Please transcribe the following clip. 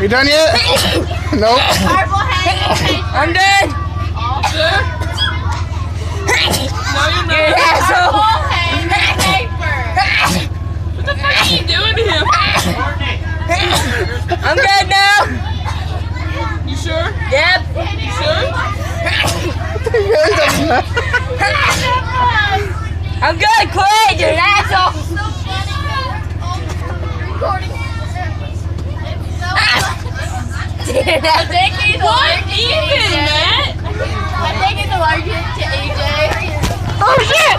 You done yet? Nope. I'm done. Sure? No, you're not. You're an asshole. What the fuck are you doing to him? I'm good now. You sure? Yep. You sure? I'm good. Quit. You're an asshole. I'm taking the What even, Matt? I'm taking the largest to AJ. Oh shit!